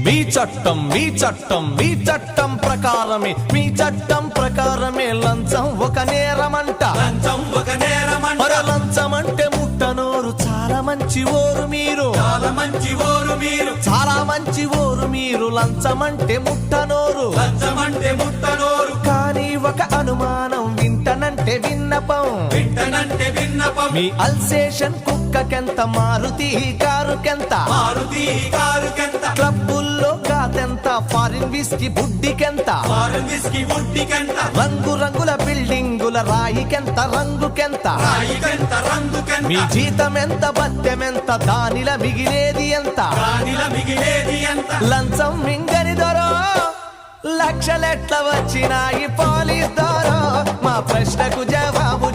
మీ చట్టం మీ చట్టం మీ చట్టం ప్రకారమే మీ చట్టం ప్రకారమే లంచం ఒక నేరమంట లంచం ఒక నేరమంట లంచం అంటే ముట్టనోరు చాలా మంచి ఓరు మీరు చాలా మంచి ఓరు మీరు చాలా మంచి ఓరు మీరు లంచం అంటే ముట్టనోరు లంచం అంటే ముట్టనోరు కానీ ఒక అనుమానం వింటనంటే విన్నపం వింటనంటే విన్నపం మీ అల్సేషన్ కుక్కకెంత మారుతి కారుకెంత మారుతి కారుకెంత క్లబ్బుల్లో కాదెంత ఫారిన్ విస్కీ బుడ్డికెంత ఫారెన్ విస్కీ బుడ్డికెంత రంగు రంగుల బిల్డింగుల రాయికెంత రంగుకెంత రాయికెంత రంగుకెంత మీ జీతం ఎంత బత్తెమెంత దానిల మిగిలేది ఎంత రాణిల మిగిలేది ఎంత లంచం మింగని దొరో లక్షలెట్ల వచ్చినాయి పోలీస్ దొరో మా ప్రశ్నకు జవాబు